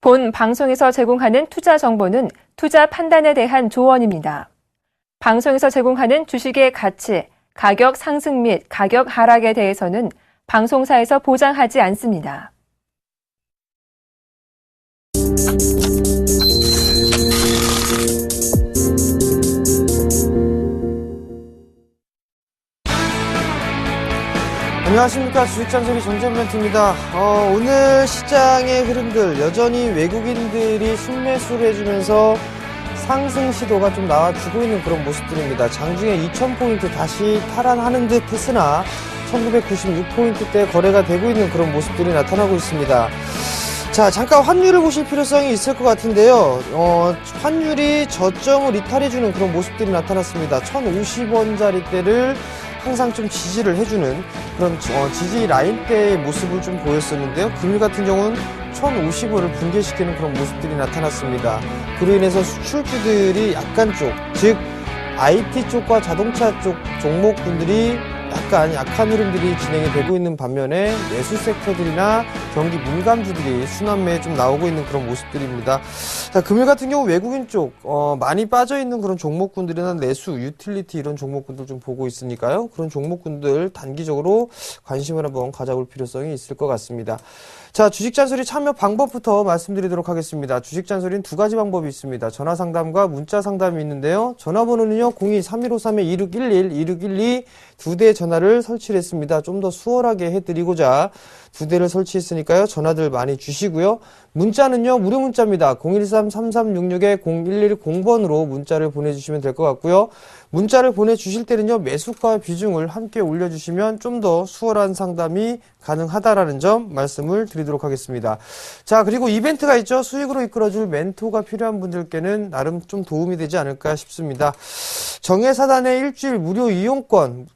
본 방송에서 제공하는 투자 정보는 투자 판단에 대한 조언입니다. 방송에서 제공하는 주식의 가치, 가격 상승 및 가격 하락에 대해서는 방송사에서 보장하지 않습니다. 안녕하십니까. 주식잔소리 정재멘트입니다. 오늘 시장의 흐름들 여전히 외국인들이 순매수를 해주면서 상승 시도가 좀 나와주고 있는 그런 모습들입니다. 장중에 2000포인트 다시 탈환하는 듯 했으나 1996포인트대 거래가 되고 있는 그런 모습들이 나타나고 있습니다. 자, 잠깐 환율을 보실 필요성이 있을 것 같은데요. 환율이 저점을 이탈해주는 그런 모습들이 나타났습니다. 1050원짜리대를 항상 좀 지지를 해주는 그런 지지 라인대의 모습을 좀 보였었는데요. 금일 같은 경우는 1050원을 붕괴시키는 그런 모습들이 나타났습니다. 그로 인해서 수출주들이 약간 즉 IT 쪽과 자동차 쪽 종목군들이 약간 약한 흐름들이 진행이 되고 있는 반면에 내수 섹터들이나 경기 민감주들이 순환매에 좀 나오고 있는 그런 모습들입니다. 자, 금일 같은 경우 외국인 쪽 많이 빠져있는 그런 종목군들이나 내수, 유틸리티 이런 종목군들 좀 보고 있으니까요. 그런 종목군들 단기적으로 관심을 한번 가져볼 필요성이 있을 것 같습니다. 자, 주식잔소리 참여 방법부터 말씀드리도록 하겠습니다. 주식잔소리는 두 가지 방법이 있습니다. 전화상담과 문자상담이 있는데요. 전화번호는요, 02-3153-2611, 2612 두 대의 전화를 설치를 했습니다. 좀 더 수월하게 해드리고자 두 대를 설치했으니까요. 전화들 많이 주시고요. 문자는요, 무료 문자입니다. 013-3366-0110번으로 문자를 보내주시면 될 것 같고요. 문자를 보내주실 때는요, 매수가 비중을 함께 올려주시면 좀 더 수월한 상담이 가능하다라는 점 말씀을 드리도록 하겠습니다. 자, 그리고 이벤트가 있죠. 수익으로 이끌어줄 멘토가 필요한 분들께는 나름 좀 도움이 되지 않을까 싶습니다. 정예사단의 일주일 무료 이용권을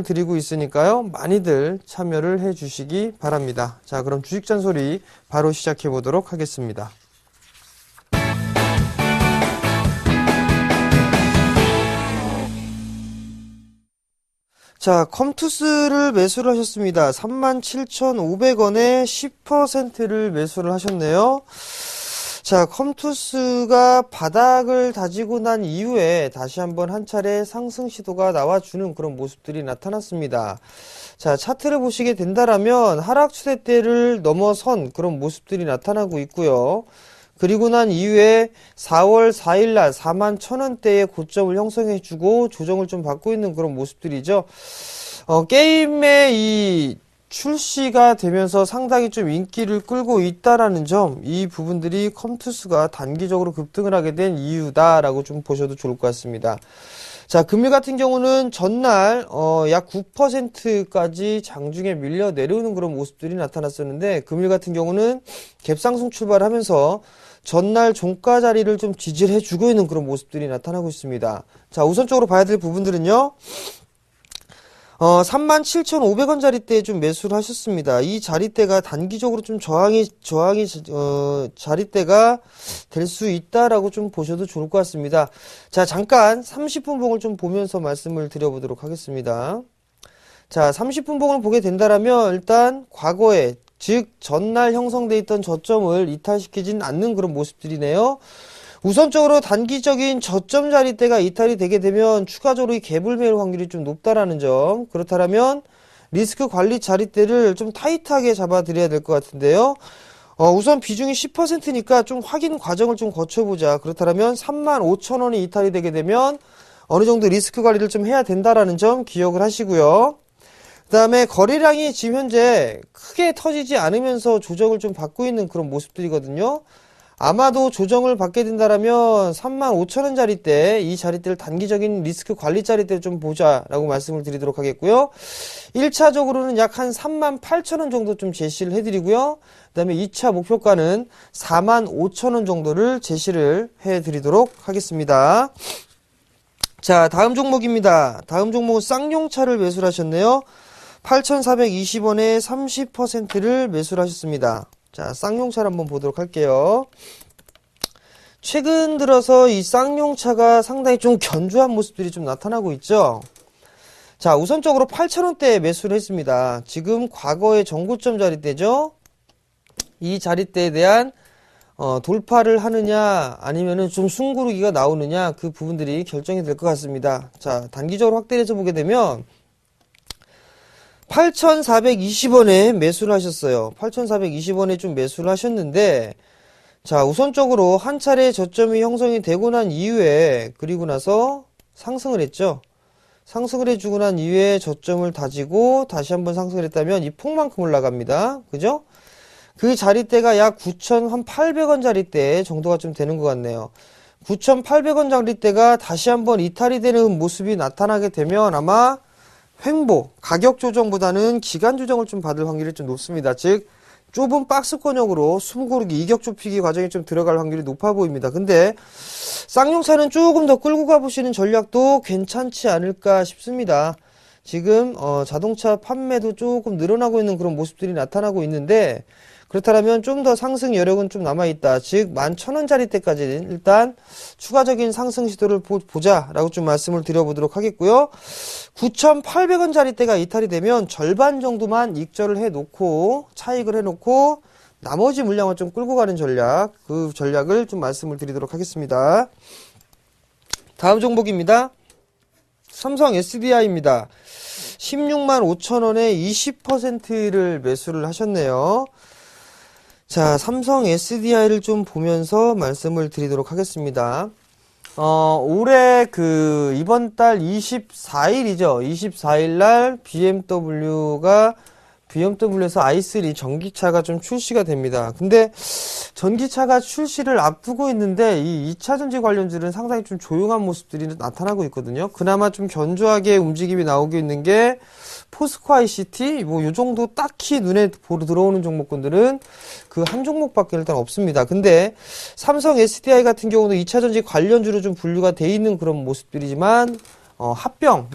드리고 있으니까요. 많이들 참여를 해주시기 바랍니다. 자, 그럼 주식잔소리 바로 시작해 보도록 하겠습니다. 자, 컴투스를 매수를 하셨습니다. 37,500원에 10%를 매수를 하셨네요. 자, 컴투스가 바닥을 다지고 난 이후에 다시 한번 한 차례 상승 시도가 나와주는 그런 모습들이 나타났습니다. 자, 차트를 보시게 된다라면 하락 추세대를 넘어선 그런 모습들이 나타나고 있고요. 그리고 난 이후에 4월 4일날 41,000원대의 고점을 형성해주고 조정을 좀 받고 있는 그런 모습들이죠. 게임의 이 출시가 되면서 상당히 좀 인기를 끌고 있다라는 점, 이 부분들이 컴투스가 단기적으로 급등을 하게 된 이유다라고 좀 보셔도 좋을 것 같습니다. 자, 금일 같은 경우는 전날 약 9%까지 장중에 밀려 내려오는 그런 모습들이 나타났었는데, 금일 같은 경우는 갭상승 출발하면서 전날 종가 자리를 좀 지지를 해주고 있는 그런 모습들이 나타나고 있습니다. 자, 우선적으로 봐야 될 부분들은요. 37,500원짜리대에 좀 매수를 하셨습니다. 이 자리대가 단기적으로 좀 자리대가 될 수 있다라고 좀 보셔도 좋을 것 같습니다. 자, 잠깐 30분 봉을 좀 보면서 말씀을 드려보도록 하겠습니다. 자, 30분 봉을 보게 된다라면 일단 과거에 즉 전날 형성돼 있던 저점을 이탈시키진 않는 그런 모습들이네요. 우선적으로 단기적인 저점 자리대가 이탈이 되게 되면 추가적으로 이 개불매일 확률이 좀 높다라는 점. 그렇다면 리스크 관리 자리대를 좀 타이트하게 잡아드려야 될 것 같은데요. 우선 비중이 10%니까 좀 확인 과정을 좀 거쳐보자. 그렇다면 35,000원이 이탈이 되게 되면 어느 정도 리스크 관리를 좀 해야 된다라는 점 기억을 하시고요. 그 다음에 거래량이 지금 현재 크게 터지지 않으면서 조정을 좀 받고 있는 그런 모습들이거든요. 아마도 조정을 받게 된다라면 35,000원짜리대, 이 자리대를 단기적인 리스크 관리 자리대를 좀 보자라고 말씀을 드리도록 하겠고요. 1차적으로는 약 한 38,000원 정도 좀 제시를 해드리고요. 그 다음에 2차 목표가는 45,000원 정도를 제시를 해드리도록 하겠습니다. 자, 다음 종목입니다. 다음 종목은 쌍용차를 매수를 하셨네요. 8,420원에 30%를 매수를 하셨습니다. 자, 쌍용차를 한번 보도록 할게요. 최근 들어서 이 쌍용차가 상당히 좀 견조한 모습들이 좀 나타나고 있죠. 자, 우선적으로 8,000원대에 매수를 했습니다. 지금 과거의 정고점 자리대죠. 이 자리대에 대한 돌파를 하느냐 아니면은 좀 숨고르기가 나오느냐 그 부분들이 결정이 될 것 같습니다. 자, 단기적으로 확대를 해서 보게 되면 8,420원에 매수를 하셨어요. 8,420원에 좀 매수를 하셨는데, 자, 우선적으로 한 차례 저점이 형성이 되고 난 이후에, 그리고 나서 상승을 했죠. 상승을 해주고 난 이후에 저점을 다지고 다시 한번 상승을 했다면 이 폭만큼 올라갑니다. 그죠? 그 자리대가 약 9,800원 자리대 정도가 좀 되는 것 같네요. 9,800원 자리대가 다시 한번 이탈이 되는 모습이 나타나게 되면 아마 횡보, 가격 조정보다는 기간 조정을 좀 받을 확률이 좀 높습니다. 즉, 좁은 박스권형으로 숨고르기, 이격 좁히기 과정이 좀 들어갈 확률이 높아 보입니다. 근데 쌍용차는 조금 더 끌고 가보시는 전략도 괜찮지 않을까 싶습니다. 지금 자동차 판매도 조금 늘어나고 있는 그런 모습들이 나타나고 있는데, 그렇다면 좀 더 상승 여력은 좀 남아있다. 즉 11,000원짜리 때까지는 일단 추가적인 상승 시도를 보자라고 좀 말씀을 드려보도록 하겠고요. 9,800원짜리 때가 이탈이 되면 절반 정도만 익절을 해놓고 차익을 해놓고 나머지 물량을 좀 끌고 가는 전략, 그 전략을 좀 말씀을 드리도록 하겠습니다. 다음 종목입니다. 삼성 SDI입니다. 16만 5천원에 20%를 매수를 하셨네요. 자, 삼성 SDI를 좀 보면서 말씀을 드리도록 하겠습니다. 올해 이번 달 24일이죠. 24일 날 BMW에서 i3 전기차가 좀 출시가 됩니다. 근데 전기차가 출시를 앞두고 있는데 이 2차전지 관련주는 상당히 좀 조용한 모습들이 나타나고 있거든요. 그나마 좀 견조하게 움직임이 나오고 있는 게 포스코 ICT, 요 정도 딱히 눈에 들어오는 종목군들은 그 한 종목밖에 일단 없습니다. 근데 삼성 SDI 같은 경우는 2차전지 관련주로 좀 분류가 돼 있는 그런 모습들이지만,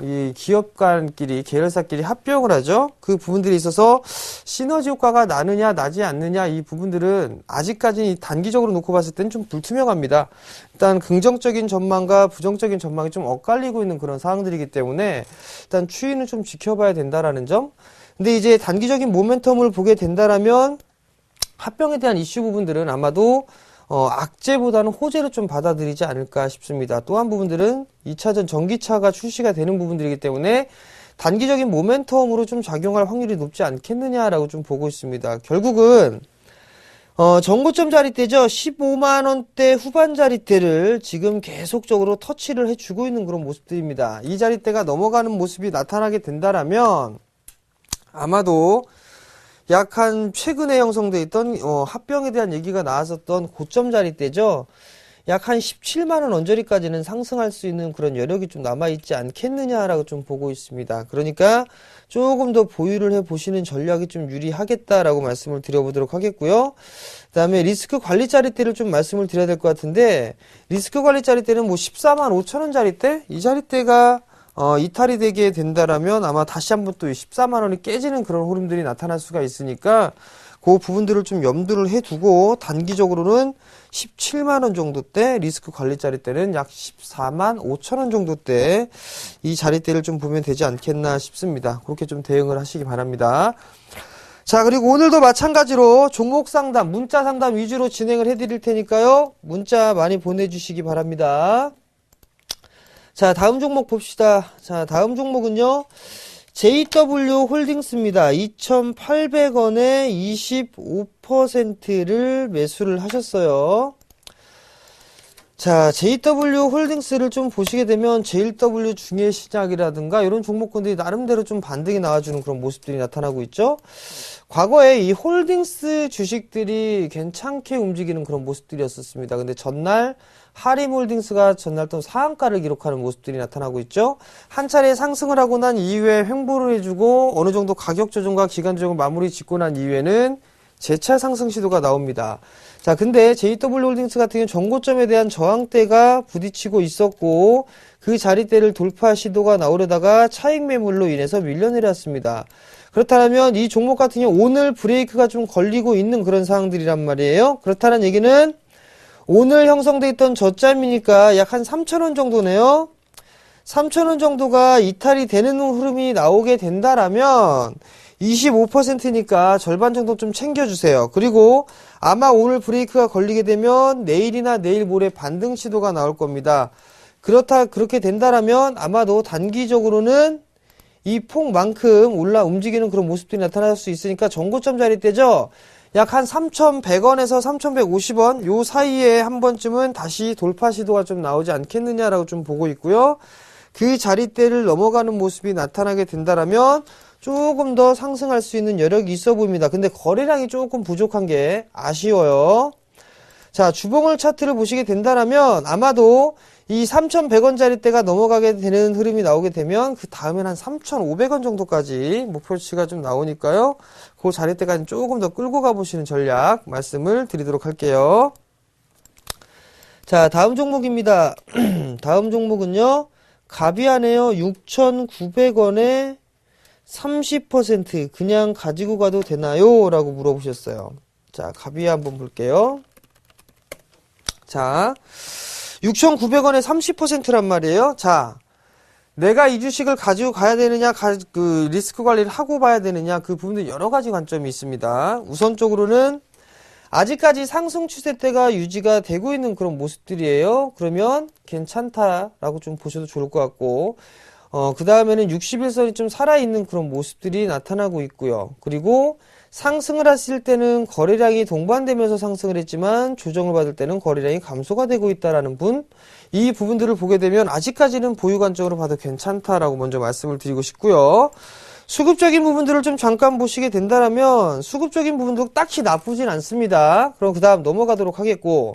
이 기업간끼리, 계열사끼리 합병을 하죠. 그 부분들이 있어서 시너지 효과가 나느냐, 나지 않느냐, 이 부분들은 아직까지 단기적으로 놓고 봤을 때는 좀 불투명합니다. 일단 긍정적인 전망과 부정적인 전망이 좀 엇갈리고 있는 그런 상황들이기 때문에 일단 추이는 좀 지켜봐야 된다라는 점. 근데 이제 단기적인 모멘텀을 보게 된다라면 합병에 대한 이슈 부분들은 아마도 악재보다는 호재를 좀 받아들이지 않을까 싶습니다. 또 한 부분들은 2차전 전기차가 출시가 되는 부분들이기 때문에 단기적인 모멘텀으로 좀 작용할 확률이 높지 않겠느냐라고 좀 보고 있습니다. 결국은 정고점 자리대죠. 15만원대 후반 자리대를 지금 계속적으로 터치를 해주고 있는 그런 모습들입니다. 이 자리대가 넘어가는 모습이 나타나게 된다라면 아마도 약한 최근에 형성되어 있던 합병에 대한 얘기가 나왔었던 고점 자리대죠. 약 한 17만원 언저리까지는 상승할 수 있는 그런 여력이 좀 남아있지 않겠느냐라고 좀 보고 있습니다. 그러니까 조금 더 보유를 해보시는 전략이 좀 유리하겠다라고 말씀을 드려보도록 하겠고요. 그 다음에 리스크 관리 자리대를 좀 말씀을 드려야 될 것 같은데, 리스크 관리 자리대는 14만 5천원 자리대? 이 자리대가 이탈이 되게 된다라면 아마 다시 한번 또 14만원이 깨지는 그런 흐름들이 나타날 수가 있으니까 그 부분들을 좀 염두를 해두고 단기적으로는 17만원 정도대, 리스크 관리 자리대는 약 14만 5천원 정도대 이 자리대를 좀 보면 되지 않겠나 싶습니다. 그렇게 좀 대응을 하시기 바랍니다. 자, 그리고 오늘도 마찬가지로 종목 상담, 문자 상담 위주로 진행을 해드릴 테니까요. 문자 많이 보내주시기 바랍니다. 자, 다음 종목 봅시다. 자, 다음 종목은요. JW 홀딩스입니다. 2,800원에 25%를 매수를 하셨어요. 자, JW 홀딩스를 좀 보시게 되면 JW 중개시장이라든가 이런 종목군들이 나름대로 좀 반등이 나와주는 그런 모습들이 나타나고 있죠. 과거에 이 홀딩스 주식들이 괜찮게 움직이는 그런 모습들이었었습니다. 근데 전날 하림홀딩스가 전날 또 상한가를 기록하는 모습들이 나타나고 있죠. 한 차례 상승을 하고 난 이후에 횡보를 해주고 어느 정도 가격 조정과 기간 조정을 마무리 짓고 난 이후에는 재차 상승 시도가 나옵니다. 자, 근데 JW홀딩스 같은 경우는 정고점에 대한 저항대가 부딪히고 있었고 그 자리대를 돌파 시도가 나오려다가 차익 매물로 인해서 밀려내렸습니다. 그렇다면 이 종목 같은 경우 오늘 브레이크가 좀 걸리고 있는 그런 상황들이란 말이에요. 그렇다는 얘기는 오늘 형성돼 있던 저점이니까 약 한 3,000원 정도네요. 3,000원 정도가 이탈이 되는 흐름이 나오게 된다라면 25%니까 절반 정도 좀 챙겨주세요. 그리고 아마 오늘 브레이크가 걸리게 되면 내일이나 내일 모레 반등 시도가 나올 겁니다. 그렇게 된다라면 아마도 단기적으로는 이 폭만큼 움직이는 그런 모습들이 나타날 수 있으니까 전고점 자리대죠. 약 한 3,100원에서 3,150원 요 사이에 한 번쯤은 다시 돌파 시도가 좀 나오지 않겠느냐라고 좀 보고 있고요. 그 자리대를 넘어가는 모습이 나타나게 된다라면 조금 더 상승할 수 있는 여력이 있어 보입니다. 근데 거래량이 조금 부족한 게 아쉬워요. 자, 주봉을 차트를 보시게 된다라면 아마도 이 3,100원 자리대가 넘어가게 되는 흐름이 나오게 되면 그 다음엔 한 3,500원 정도까지 목표치가 좀 나오니까요. 그 자리대까지 조금 더 끌고 가보시는 전략 말씀을 드리도록 할게요. 자, 다음 종목입니다. 다음 종목은요. 가비아네요. 6,900원에 30% 그냥 가지고 가도 되나요? 라고 물어보셨어요. 자, 가비아 한번 볼게요. 자, 6,900원에 30%란 말이에요. 자, 내가 이 주식을 가지고 가야 되느냐, 리스크 관리를 하고 봐야 되느냐, 그 부분도 여러 가지 관점이 있습니다. 우선적으로는 아직까지 상승 추세대가 유지가 되고 있는 그런 모습들이에요. 그러면 괜찮다라고 좀 보셔도 좋을 것 같고, 그 다음에는 61선이 좀 살아있는 그런 모습들이 나타나고 있고요. 그리고 상승을 했을 때는 거래량이 동반되면서 상승을 했지만 조정을 받을 때는 거래량이 감소가 되고 있다라는 이 부분들을 보게 되면 아직까지는 보유 관점으로 봐도 괜찮다라고 먼저 말씀을 드리고 싶고요. 수급적인 부분들을 좀 잠깐 보시게 된다면 수급적인 부분도 딱히 나쁘진 않습니다. 그럼 그 다음 넘어가도록 하겠고,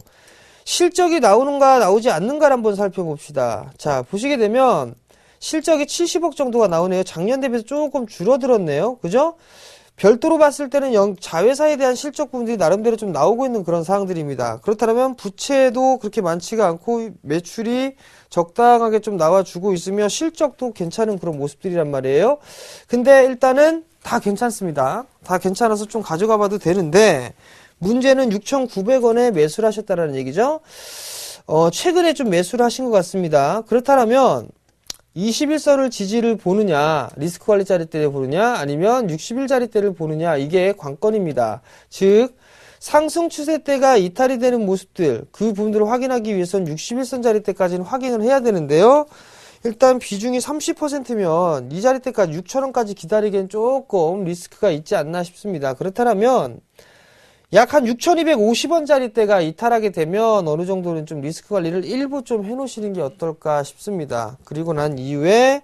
실적이 나오는가 나오지 않는가를 한번 살펴봅시다. 자, 보시게 되면 실적이 70억 정도가 나오네요. 작년 대비해서 조금 줄어들었네요. 그죠? 별도로 봤을 때는 자회사에 대한 실적 부분들이 나름대로 좀 나오고 있는 그런 사항들입니다. 그렇다면 부채도 그렇게 많지가 않고 매출이 적당하게 좀 나와주고 있으며 실적도 괜찮은 그런 모습들이란 말이에요. 근데 일단은 다 괜찮습니다. 다 괜찮아서 좀 가져가 봐도 되는데 문제는 6,900원에 매수를 하셨다라는 얘기죠. 최근에 좀 매수를 하신 것 같습니다. 그렇다면 21선을 지지를 보느냐, 리스크 관리 자리대를 보느냐, 아니면 60일 자리대를 보느냐, 이게 관건입니다. 즉, 상승 추세대가 이탈이 되는 모습들, 그 부분들을 확인하기 위해서는 61선 자리대까지는 확인을 해야 되는데요. 일단 비중이 30%면 이 자리대까지 6,000원까지 기다리기엔 조금 리스크가 있지 않나 싶습니다. 그렇다면 약 한 6,250원 자리대가 이탈하게 되면 어느 정도는 좀 리스크 관리를 일부 좀 해놓으시는 게 어떨까 싶습니다. 그리고 난 이후에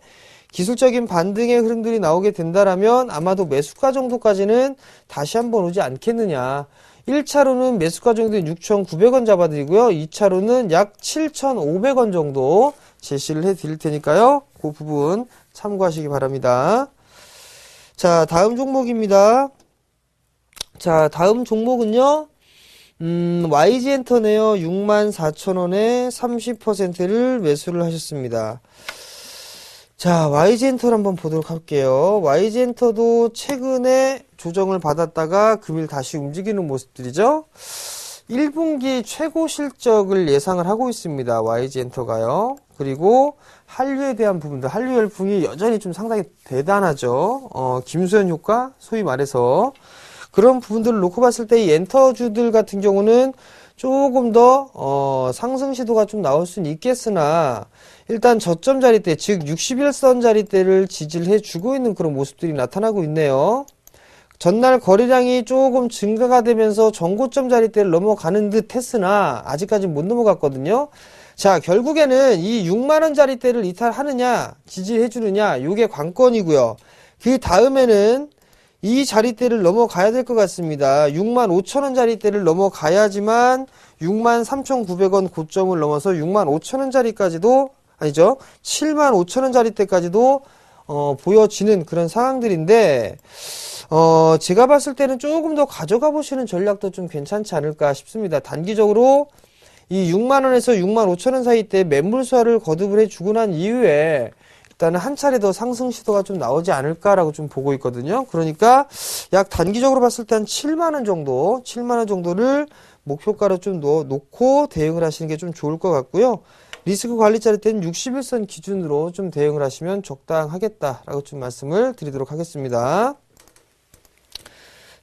기술적인 반등의 흐름들이 나오게 된다라면 아마도 매수가 정도까지는 다시 한번 오지 않겠느냐. 1차로는 매수가 정도는 6,900원 잡아드리고요. 2차로는 약 7,500원 정도 제시를 해드릴 테니까요. 그 부분 참고하시기 바랍니다. 자, 다음 종목입니다. 자, 다음 종목은요, YG엔터네요. 64,000원에 30%를 매수를 하셨습니다. 자, YG엔터를 한번 보도록 할게요. YG엔터도 최근에 조정을 받았다가 금일 다시 움직이는 모습들이죠. 1분기 최고 실적을 예상을 하고 있습니다. YG엔터가요. 그리고 한류에 대한 부분들, 한류 열풍이 여전히 좀 상당히 대단하죠. 김수현 효과, 소위 말해서. 그런 부분들을 놓고 봤을 때 이 엔터주들 같은 경우는 조금 더 상승 시도가 좀 나올 수는 있겠으나 일단 저점 자리대, 즉 61선 자리대를 지지를 해주고 있는 그런 모습들이 나타나고 있네요. 전날 거래량이 조금 증가가 되면서 전고점 자리대를 넘어가는 듯 했으나 아직까지 못 넘어갔거든요. 자, 결국에는 이 6만원 자리대를 이탈하느냐 지지해주느냐 이게 관건이고요. 그 다음에는 이 자리대를 넘어가야 될 것 같습니다. 65,000원 자리대를 넘어가야지만 63,900원 고점을 넘어서 65,000원 자리까지도 아니죠. 75,000원 자리대까지도 보여지는 그런 상황들인데 제가 봤을 때는 조금 더 가져가 보시는 전략도 좀 괜찮지 않을까 싶습니다. 단기적으로 이 6만원에서 65,000원 사이 때 매물수화를 거듭을 해주고 난 이후에 일단은 한 차례 더 상승 시도가 좀 나오지 않을까라고 좀 보고 있거든요. 그러니까 약 단기적으로 봤을 때 한 7만원 정도, 7만원 정도를 목표가로 좀 놓고 대응을 하시는 게 좀 좋을 것 같고요. 리스크 관리 자리 때는 61선 기준으로 좀 대응을 하시면 적당하겠다라고 좀 말씀을 드리도록 하겠습니다.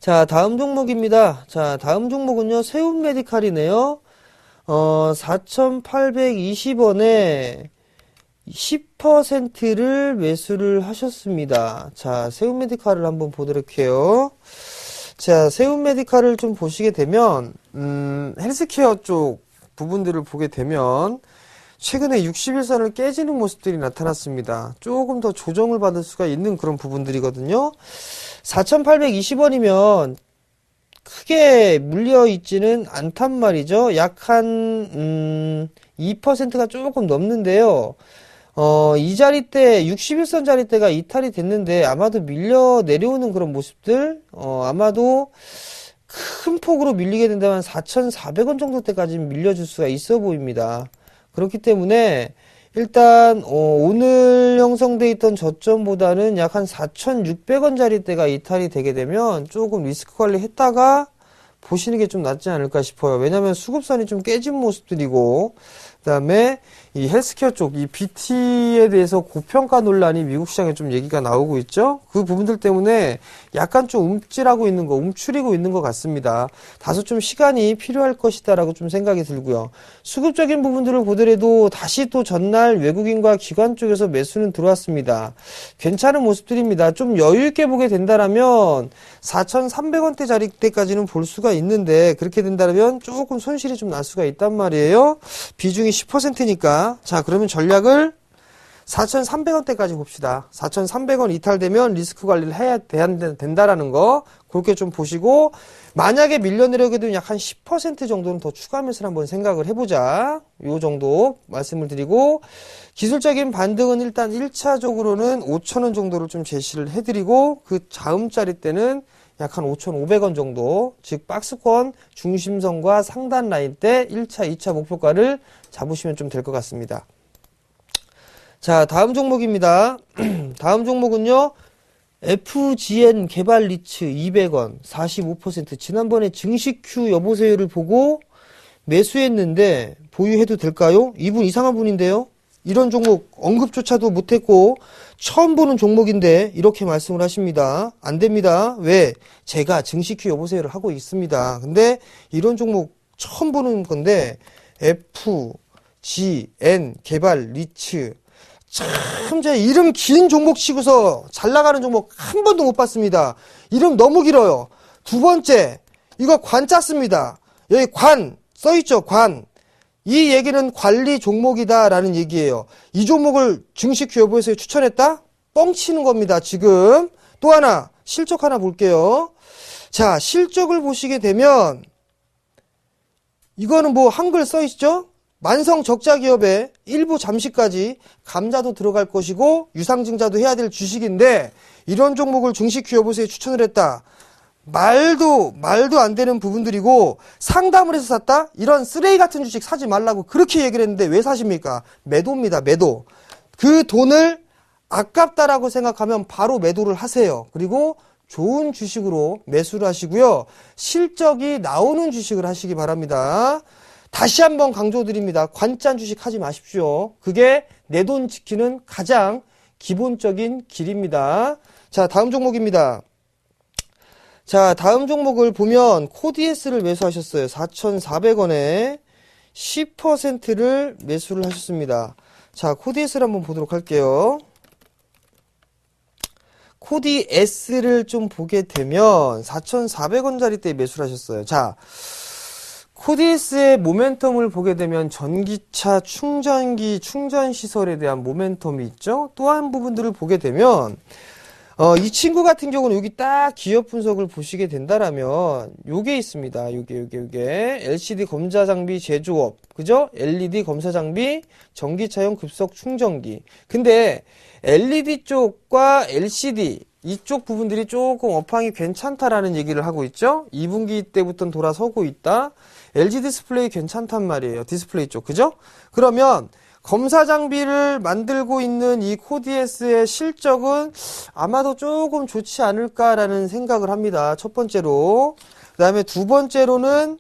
자, 다음 종목입니다. 자, 다음 종목은요, 세운 메디칼이네요. 4,820원에 10%를 매수를 하셨습니다. 자, 세운 메디칼을 한번 보도록 해요. 자, 세운 메디칼을 좀 보시게 되면, 헬스케어 쪽 부분들을 보게 되면, 최근에 60일선을 깨지는 모습들이 나타났습니다. 조금 더 조정을 받을 수가 있는 그런 부분들이거든요. 4,820원이면 크게 물려있지는 않단 말이죠. 약 한 2%가 조금 넘는데요. 이 자리대 61선 자리대가 이탈이 됐는데 아마도 밀려 내려오는 그런 모습들, 아마도 큰 폭으로 밀리게 된다면 4,400원 정도 때까지 밀려줄 수가 있어 보입니다. 그렇기 때문에 일단 오늘 형성돼 있던 저점보다는 약 한 4,600원 자리대가 이탈이 되게 되면 조금 리스크 관리했다가 보시는 게 좀 낫지 않을까 싶어요. 왜냐면 수급선이 좀 깨진 모습들이고, 그 다음에 이 헬스케어 쪽, 이 BT에 대해서 고평가 논란이 미국 시장에 좀 얘기가 나오고 있죠. 그 부분들 때문에 약간 좀 움츠리고 있는 것 같습니다. 다소 좀 시간이 필요할 것이다라고 좀 생각이 들고요. 수급적인 부분들을 보더라도 다시 또 전날 외국인과 기관 쪽에서 매수는 들어왔습니다. 괜찮은 모습들입니다. 좀 여유 있게 보게 된다라면 4,300원대 자리대까지는 볼 수가 있는데, 그렇게 된다면 조금 손실이 좀 날 수가 있단 말이에요. 비중이 10%니까. 자, 그러면 전략을 4,300원대까지 봅시다. 4,300원 이탈되면 리스크 관리를 해야 된다라는 거, 그렇게 좀 보시고, 만약에 밀려 내려오게 되면 약 한 10% 정도는 더 추가 매수를 한번 생각을 해보자. 요 정도 말씀을 드리고, 기술적인 반등은 일단 1차적으로는 5,000원 정도를 좀 제시를 해드리고, 그 다음 자리 때는 약 한 5,500원 정도, 즉 박스권 중심선과 상단 라인 때 1차, 2차 목표가를 잡으시면 좀 될 것 같습니다. 자, 다음 종목입니다. 다음 종목은요, FGN 개발 리츠 200원 45%. 지난번에 증시 Q 여보세요를 보고 매수했는데 보유해도 될까요? 이분 이상한 분인데요. 이런 종목 언급조차도 못했고 처음 보는 종목인데 이렇게 말씀을 하십니다. 안 됩니다. 왜? 제가 증시 Q 여보세요를 하고 있습니다. 근데 이런 종목 처음 보는 건데, FGN 개발 리츠, 참, 제 이름 긴 종목 치고서 잘 나가는 종목 한 번도 못 봤습니다. 이름 너무 길어요. 두 번째, 이거 관 짰습니다. 여기 관 써있죠, 관. 이 얘기는 관리 종목이다라는 얘기예요. 이 종목을 증시 Q 여보에서 추천했다? 뻥치는 겁니다, 지금. 또 하나, 실적 하나 볼게요. 자, 실적을 보시게 되면, 이거는 뭐 한글 써있죠? 만성 적자 기업의 일부 잠시까지 감자도 들어갈 것이고 유상증자도 해야 될 주식인데, 이런 종목을 증시 Q 여보세요 추천을 했다. 말도 안 되는 부분들이고, 상담을 해서 샀다? 이런 쓰레기 같은 주식 사지 말라고 그렇게 얘기를 했는데 왜 사십니까? 매도입니다, 매도. 그 돈을 아깝다라고 생각하면 바로 매도를 하세요. 그리고 좋은 주식으로 매수를 하시고요. 실적이 나오는 주식을 하시기 바랍니다. 다시 한번 강조드립니다. 관짠 주식 하지 마십시오. 그게 내 돈 지키는 가장 기본적인 길입니다. 자, 다음 종목입니다. 자, 다음 종목을 보면 코디에스를 매수하셨어요. 4,400원에 10%를 매수를 하셨습니다. 자, 코디에스를 한번 보도록 할게요. 코디에스를 좀 보게 되면 4,400원짜리 때 매수를 하셨어요. 자, 코디에스의 모멘텀을 보게 되면 전기차 충전기 충전시설에 대한 모멘텀이 있죠. 또 한 부분들을 보게 되면 이 친구 같은 경우는 여기 딱 기업 분석을 보시게 된다라면 요게 있습니다. 요게 LCD 검사 장비 제조업, 그죠? LED 검사 장비, 전기차용 급속 충전기. 근데 LED 쪽과 LCD 이쪽 부분들이 조금 업황이 괜찮다라는 얘기를 하고 있죠. 2분기 때부터 돌아서고 있다. LG 디스플레이 괜찮단 말이에요. 디스플레이 쪽, 그죠? 그러면 검사 장비를 만들고 있는 이 코디에스의 실적은 아마도 조금 좋지 않을까라는 생각을 합니다. 첫 번째로. 그 다음에 두 번째로는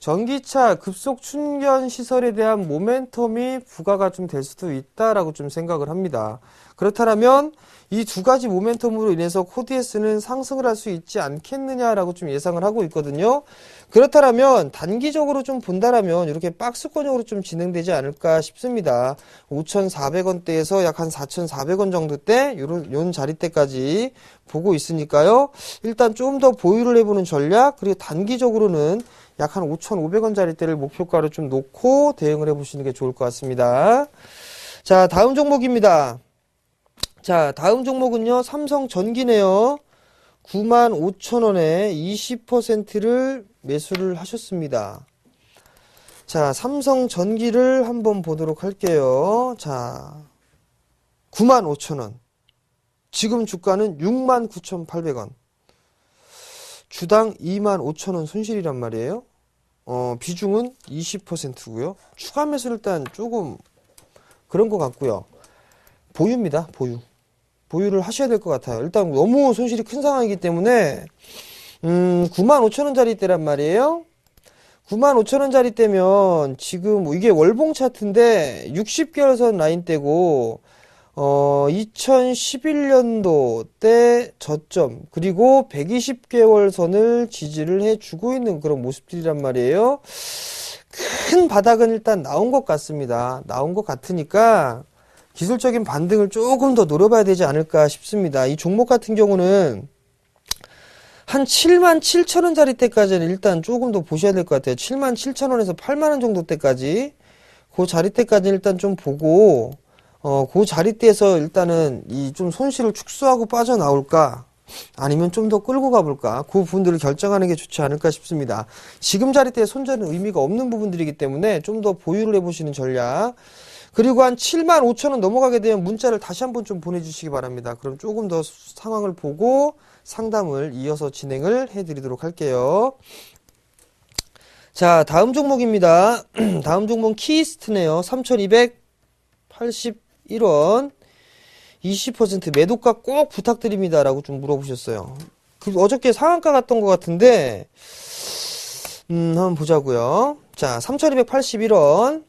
전기차 급속 충전 시설에 대한 모멘텀이 부과가 좀 될 수도 있다라고 좀 생각을 합니다. 그렇다면 이 두 가지 모멘텀으로 인해서 코드에스는 상승을 할 수 있지 않겠느냐라고 좀 예상을 하고 있거든요. 그렇다면 단기적으로 좀 본다라면 이렇게 박스권형으로 좀 진행되지 않을까 싶습니다. 5,400원대에서 약 한 4,400원 정도대 요런 자리대까지 보고 있으니까요. 일단 좀 더 보유를 해보는 전략, 그리고 단기적으로는 약 한 5,500원 자리대를 목표가로 좀 놓고 대응을 해보시는 게 좋을 것 같습니다. 자, 다음 종목입니다. 자, 다음 종목은요, 삼성전기네요. 95,000원에 20%를 매수를 하셨습니다. 자, 삼성전기를 한번 보도록 할게요. 자, 95,000원. 지금 주가는 69,800원. 주당 25,000원 손실이란 말이에요. 비중은 20%고요. 추가 매수를 일단 조금 그런 것 같고요. 보유입니다. 보유를 하셔야 될 것 같아요. 일단 너무 손실이 큰 상황이기 때문에 95,000원짜리 때란 말이에요. 95,000원짜리 때면 지금 뭐 이게 월봉 차트인데 60개월선 라인대고 2011년도 때 저점 그리고 120개월 선을 지지를 해주고 있는 그런 모습들이란 말이에요. 큰 바닥은 일단 나온 것 같습니다. 나온 것 같으니까 기술적인 반등을 조금 더 노려봐야 되지 않을까 싶습니다. 이 종목 같은 경우는 한 77,000원짜리 때까지는 일단 조금 더 보셔야 될 것 같아요. 77,000원에서 8만원 정도 때까지 그 자리대까지 일단 좀 보고 그 자리대에서 일단은 이 좀 손실을 축소하고 빠져나올까 아니면 좀 더 끌고 가볼까 그 부분들을 결정하는 게 좋지 않을까 싶습니다. 지금 자리대에 손절은 의미가 없는 부분들이기 때문에 좀 더 보유를 해보시는 전략, 그리고 한 75,000원 넘어가게 되면 문자를 다시 한번 좀 보내주시기 바랍니다. 그럼 조금 더 상황을 보고 상담을 이어서 진행을 해드리도록 할게요. 자, 다음 종목입니다. 다음 종목 키스트네요. 3,281원 20% 매도가 꼭 부탁드립니다 라고 좀 물어보셨어요. 어저께 상한가 갔던 것 같은데 한번 보자고요. 자, 3,281원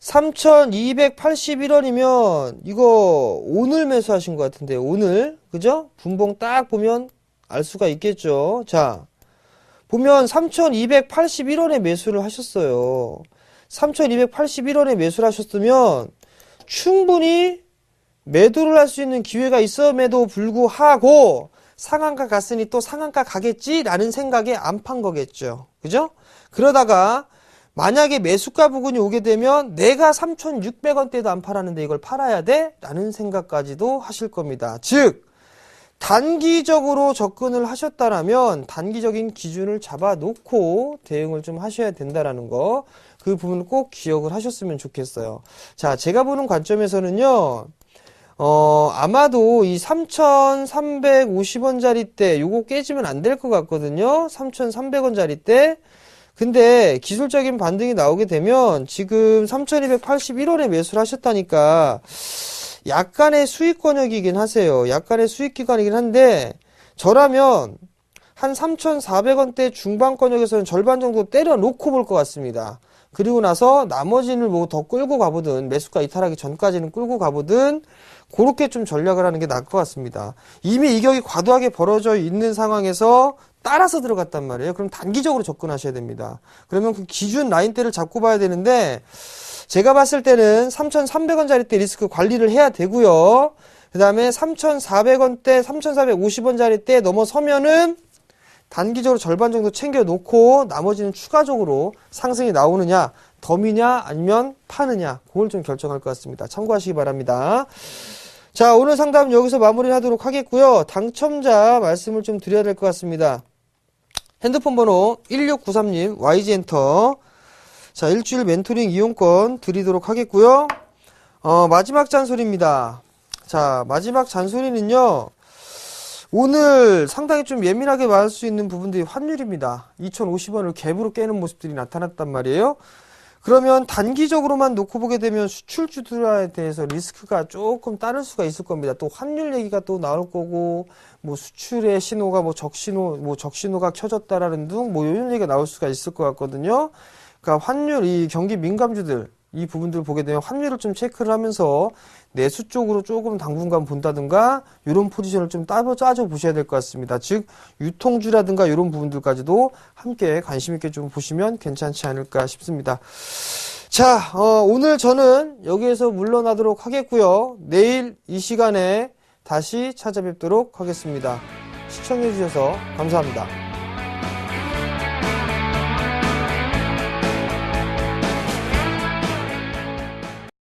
3,281원이면 이거 오늘 매수하신 것 같은데 오늘 그죠? 분봉 딱 보면 알 수가 있겠죠. 자, 보면 3,281원에 매수를 하셨어요. 3,281원에 매수를 하셨으면 충분히 매도를 할 수 있는 기회가 있음에도 불구하고 상한가 갔으니 또 상한가 가겠지라는 생각에 안 판 거겠죠. 그죠? 그러다가 만약에 매수가 부근이 오게 되면 내가 3,600원대도 안 팔았는데 이걸 팔아야 돼? 라는 생각까지도 하실 겁니다. 즉 단기적으로 접근을 하셨다라면 단기적인 기준을 잡아놓고 대응을 좀 하셔야 된다라는 거, 그 부분을 꼭 기억을 하셨으면 좋겠어요. 자, 제가 보는 관점에서는요, 아마도 이 3,350원짜리 때 요거 깨지면 안 될 것 같거든요. 3,300원짜리 때. 근데 기술적인 반등이 나오게 되면 지금 3,281원에 매수를 하셨다니까 약간의 수익권역이긴 하세요. 약간의 수익기관이긴 한데 저라면 한 3,400원대 중반권역에서는 절반 정도 때려놓고 볼 것 같습니다. 그리고 나서 나머지는 뭐 더 끌고 가보든 매수가 이탈하기 전까지는 끌고 가보든 그렇게 좀 전략을 하는 게 나을 것 같습니다. 이미 이격이 과도하게 벌어져 있는 상황에서 따라서 들어갔단 말이에요. 그럼 단기적으로 접근하셔야 됩니다. 그러면 그 기준 라인대를 잡고 봐야 되는데 제가 봤을 때는 3,300원짜리 때 리스크 관리를 해야 되고요. 그 다음에 3,400원대, 3,450원짜리 때 넘어서면은 단기적으로 절반 정도 챙겨놓고 나머지는 추가적으로 상승이 나오느냐, 덤이냐, 아니면 파느냐, 그걸 좀 결정할 것 같습니다. 참고하시기 바랍니다. 자, 오늘 상담은 여기서 마무리하도록 하겠고요. 당첨자 말씀을 좀 드려야 될 것 같습니다. 핸드폰 번호 1693님 YG엔터. 자, 일주일 멘토링 이용권 드리도록 하겠고요. 마지막 잔소리입니다. 자, 마지막 잔소리는요, 오늘 상당히 좀 예민하게 말할 수 있는 부분들이 환율입니다. 2,050원을 갭으로 깨는 모습들이 나타났단 말이에요. 그러면 단기적으로만 놓고 보게 되면 수출주들에 대해서 리스크가 조금 따를 수가 있을 겁니다. 또 환율 얘기가 또 나올 거고, 뭐 수출의 신호가 뭐 적신호가 켜졌다라는 등 뭐 이런 얘기가 나올 수가 있을 것 같거든요. 그러니까 환율, 이 경기 민감주들, 이 부분들 보게 되면 환율을 좀 체크를 하면서 내수 쪽으로 조금 당분간 본다든가 이런 포지션을 좀 짜져 보셔야 될 것 같습니다. 즉 유통주라든가 이런 부분들까지도 함께 관심 있게 좀 보시면 괜찮지 않을까 싶습니다. 자, 오늘 저는 여기에서 물러나도록 하겠고요. 내일 이 시간에 다시 찾아뵙도록 하겠습니다. 시청해 주셔서 감사합니다.